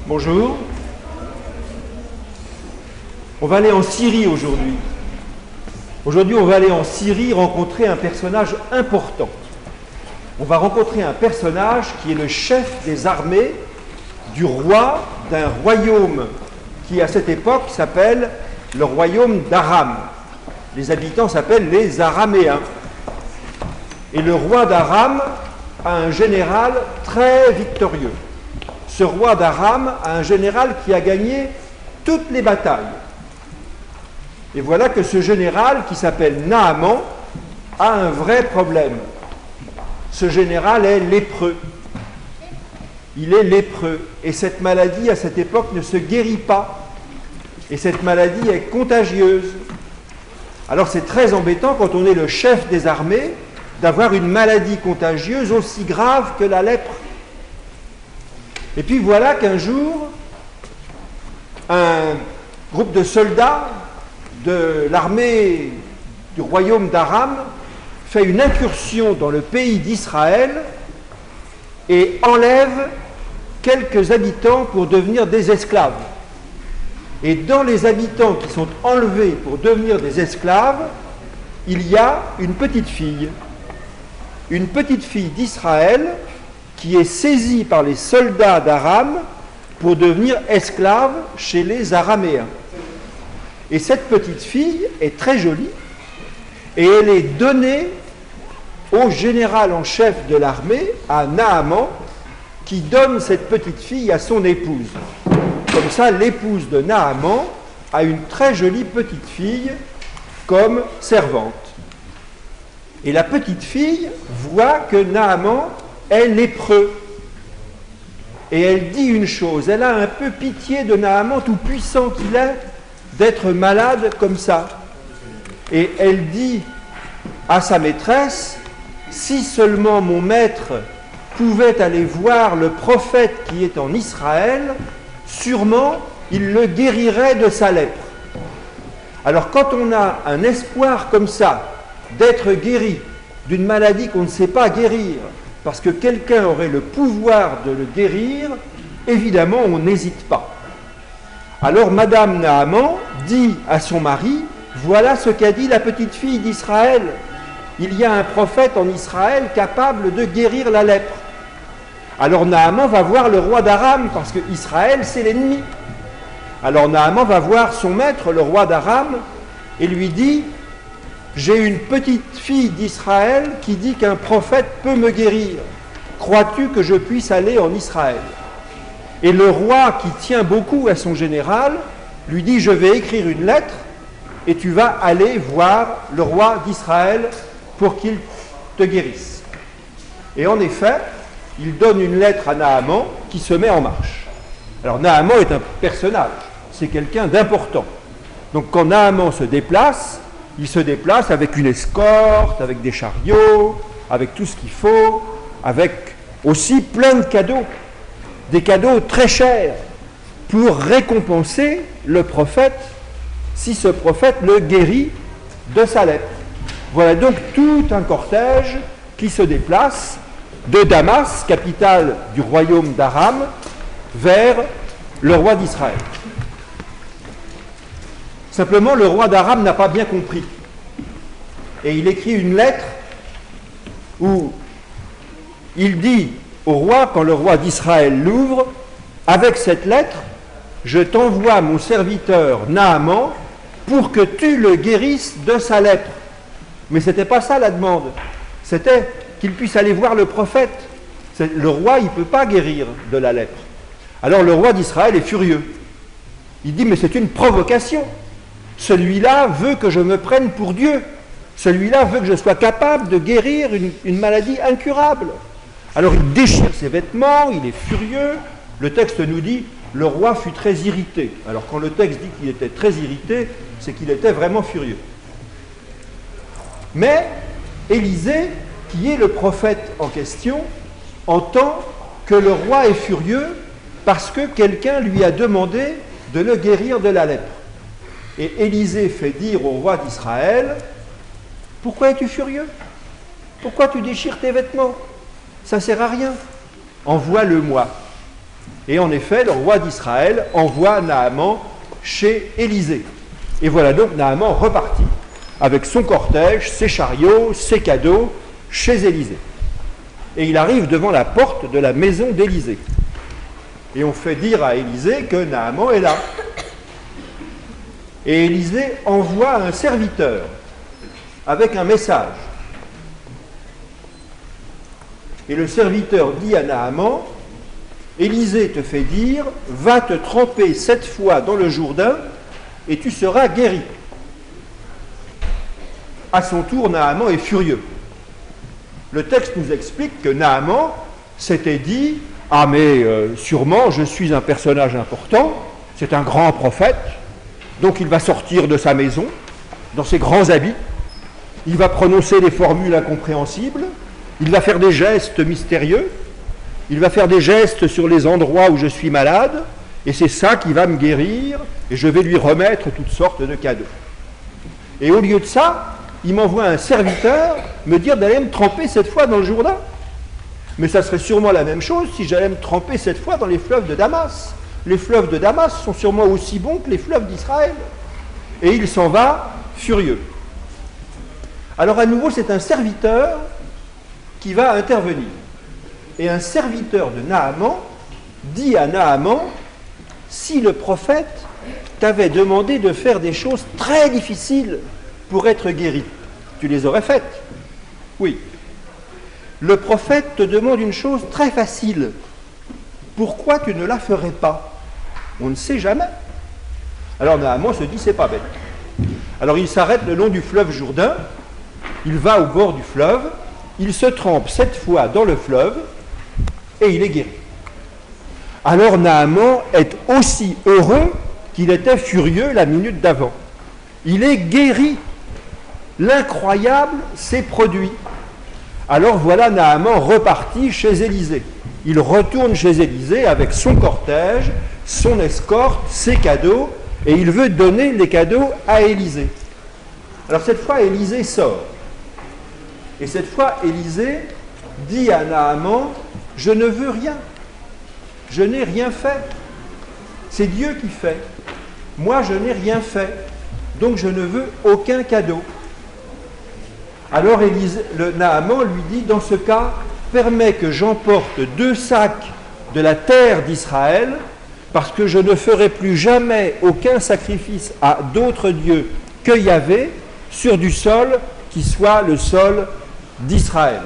Bonjour. On va aller en Syrie aujourd'hui. Aujourd'hui, on va aller en Syrie rencontrer un personnage important. On va rencontrer un personnage qui est le chef des armées du roi d'un royaume qui, à cette époque, s'appelle le royaume d'Aram. Les habitants s'appellent les Araméens. Et le roi d'Aram a un général très victorieux. Ce roi d'Aram a un général qui a gagné toutes les batailles. Et voilà que ce général, qui s'appelle Naaman, a un vrai problème. Ce général est lépreux. Il est lépreux. Et cette maladie, à cette époque, ne se guérit pas. Et cette maladie est contagieuse. Alors c'est très embêtant, quand on est le chef des armées, d'avoir une maladie contagieuse aussi grave que la lèpre. Et puis voilà qu'un jour, un groupe de soldats de l'armée du royaume d'Aram fait une incursion dans le pays d'Israël et enlève quelques habitants pour devenir des esclaves. Et dans les habitants qui sont enlevés pour devenir des esclaves, il y a une petite fille d'Israël qui est saisie par les soldats d'Aram pour devenir esclave chez les Araméens. Et cette petite fille est très jolie et elle est donnée au général en chef de l'armée, à Naaman, qui donne cette petite fille à son épouse. Comme ça, l'épouse de Naaman a une très jolie petite fille comme servante. Et la petite fille voit que Naaman est lépreux. Et elle dit une chose, elle a un peu pitié de Naaman, tout puissant qu'il est, d'être malade comme ça. Et elle dit à sa maîtresse, si seulement mon maître pouvait aller voir le prophète qui est en Israël, sûrement il le guérirait de sa lèpre. Alors quand on a un espoir comme ça, d'être guéri d'une maladie qu'on ne sait pas guérir, parce que quelqu'un aurait le pouvoir de le guérir, évidemment on n'hésite pas. Alors Madame Naaman dit à son mari, voilà ce qu'a dit la petite fille d'Israël. Il y a un prophète en Israël capable de guérir la lèpre. Alors Naaman va voir le roi d'Aram, parce que Israël c'est l'ennemi. Alors Naaman va voir son maître, le roi d'Aram, et lui dit, j'ai une petite fille d'Israël qui dit qu'un prophète peut me guérir. Crois-tu que je puisse aller en Israël ? Et le roi, qui tient beaucoup à son général, lui dit, je vais écrire une lettre et tu vas aller voir le roi d'Israël pour qu'il te guérisse. Et en effet, il donne une lettre à Naaman qui se met en marche. Alors Naaman est un personnage, c'est quelqu'un d'important. Donc quand Naaman se déplace, il se déplace avec une escorte, avec des chariots, avec tout ce qu'il faut, avec aussi plein de cadeaux, des cadeaux très chers, pour récompenser le prophète, si ce prophète le guérit de sa lèpre. Voilà donc tout un cortège qui se déplace de Damas, capitale du royaume d'Aram, vers le roi d'Israël. Simplement, le roi d'Aram n'a pas bien compris. Et il écrit une lettre où il dit au roi, quand le roi d'Israël l'ouvre, avec cette lettre, je t'envoie mon serviteur Naaman pour que tu le guérisses de sa lèpre. Mais ce n'était pas ça la demande. C'était qu'il puisse aller voir le prophète. Le roi, il ne peut pas guérir de la lèpre. Alors le roi d'Israël est furieux. Il dit, mais c'est une provocation. Celui-là veut que je me prenne pour Dieu. Celui-là veut que je sois capable de guérir une maladie incurable. Alors il déchire ses vêtements, il est furieux. Le texte nous dit, le roi fut très irrité. Alors quand le texte dit qu'il était très irrité, c'est qu'il était vraiment furieux. Mais Élisée, qui est le prophète en question, entend que le roi est furieux parce que quelqu'un lui a demandé de le guérir de la lèpre. Et Élisée fait dire au roi d'Israël, « Pourquoi es-tu furieux? Pourquoi tu déchires tes vêtements? Ça ne sert à rien. Envoie-le-moi. » Et en effet, le roi d'Israël envoie Naaman chez Élisée. Et voilà donc Naaman reparti avec son cortège, ses chariots, ses cadeaux, chez Élisée. Et il arrive devant la porte de la maison d'Élisée. Et on fait dire à Élisée que Naaman est là. Et Élisée envoie un serviteur avec un message. Et le serviteur dit à Naaman, Élisée te fait dire, va te tremper 7 fois dans le Jourdain et tu seras guéri. À son tour, Naaman est furieux. Le texte nous explique que Naaman s'était dit, ah mais sûrement je suis un personnage important, c'est un grand prophète, donc il va sortir de sa maison, dans ses grands habits, il va prononcer des formules incompréhensibles, il va faire des gestes mystérieux, il va faire des gestes sur les endroits où je suis malade, et c'est ça qui va me guérir, et je vais lui remettre toutes sortes de cadeaux. Et au lieu de ça, il m'envoie un serviteur me dire d'aller me tremper 7 fois dans le Jourdain. Mais ça serait sûrement la même chose si j'allais me tremper 7 fois dans les fleuves de Damas. Les fleuves de Damas sont sûrement aussi bons que les fleuves d'Israël. Et il s'en va furieux. Alors à nouveau, c'est un serviteur qui va intervenir. Et un serviteur de Naaman dit à Naaman, si le prophète t'avait demandé de faire des choses très difficiles pour être guéri, tu les aurais faites. Oui. Le prophète te demande une chose très facile. Pourquoi tu ne la ferais pas? On ne sait jamais. Alors Naaman se dit, c'est pas bête. Alors il s'arrête le long du fleuve Jourdain, il va au bord du fleuve, il se trempe 7 fois dans le fleuve et il est guéri. Alors Naaman est aussi heureux qu'il était furieux la minute d'avant. Il est guéri. L'incroyable s'est produit. Alors voilà Naaman reparti chez Élisée. Il retourne chez Élisée avec son cortège, son escorte, ses cadeaux, et il veut donner les cadeaux à Élisée. Alors cette fois, Élisée sort. Et cette fois, Élisée dit à Naaman, je ne veux rien. Je n'ai rien fait. C'est Dieu qui fait. Moi, je n'ai rien fait. Donc je ne veux aucun cadeau. Alors Naaman lui dit, dans ce cas, permets que j'emporte 2 sacs de la terre d'Israël, parce que je ne ferai plus jamais aucun sacrifice à d'autres dieux que Yahvé sur du sol qui soit le sol d'Israël.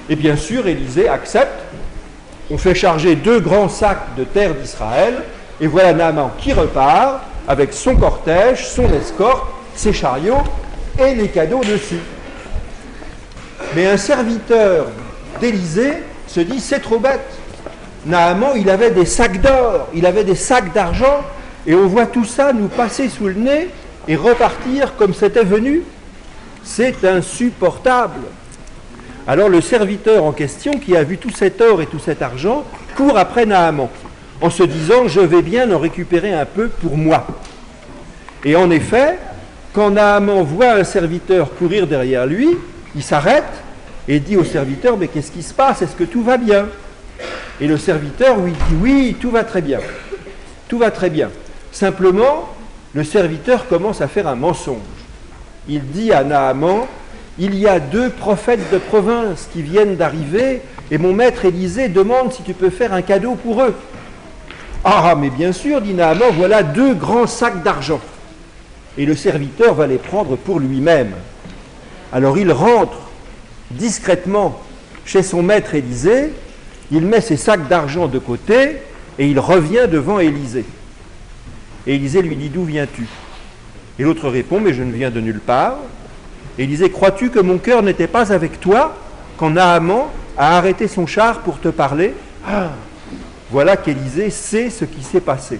Et bien sûr, Élisée accepte. On fait charger 2 grands sacs de terre d'Israël, et voilà Naaman qui repart avec son cortège, son escorte, ses chariots et les cadeaux dessus. Mais un serviteur d'Élisée se dit, c'est trop bête. Naaman, il avait des sacs d'or, il avait des sacs d'argent, et on voit tout ça nous passer sous le nez et repartir comme c'était venu. C'est insupportable. Alors le serviteur en question, qui a vu tout cet or et tout cet argent, court après Naaman, en se disant, je vais bien en récupérer un peu pour moi. Et en effet, quand Naaman voit un serviteur courir derrière lui, il s'arrête et dit au serviteur, mais qu'est-ce qui se passe? Est-ce que tout va bien? Et le serviteur lui dit, oui, tout va très bien. Tout va très bien. Simplement, le serviteur commence à faire un mensonge. Il dit à Naaman, il y a 2 prophètes de province qui viennent d'arriver et mon maître Élisée demande si tu peux faire un cadeau pour eux. Ah, mais bien sûr, dit Naaman, voilà 2 grands sacs d'argent. Et le serviteur va les prendre pour lui-même. Alors il rentre discrètement chez son maître Élisée, il met ses sacs d'argent de côté et il revient devant Élisée. Et Élisée lui dit, d'où viens-tu? Et l'autre répond, mais je ne viens de nulle part. Élisée, crois-tu que mon cœur n'était pas avec toi quand Naaman a arrêté son char pour te parler? Voilà qu'Élisée sait ce qui s'est passé.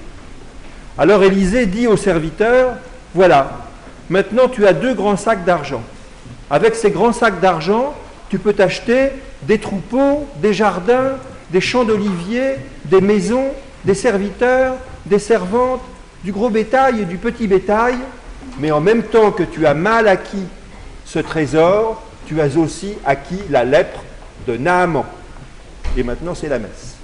Alors Élisée dit au serviteur, voilà, maintenant tu as 2 grands sacs d'argent. Avec ces grands sacs d'argent, tu peux t'acheter des troupeaux, des jardins, des champs d'oliviers, des maisons, des serviteurs, des servantes, du gros bétail et du petit bétail. Mais en même temps que tu as mal acquis ce trésor, tu as aussi acquis la lèpre de Naaman. Et maintenant, c'est la messe.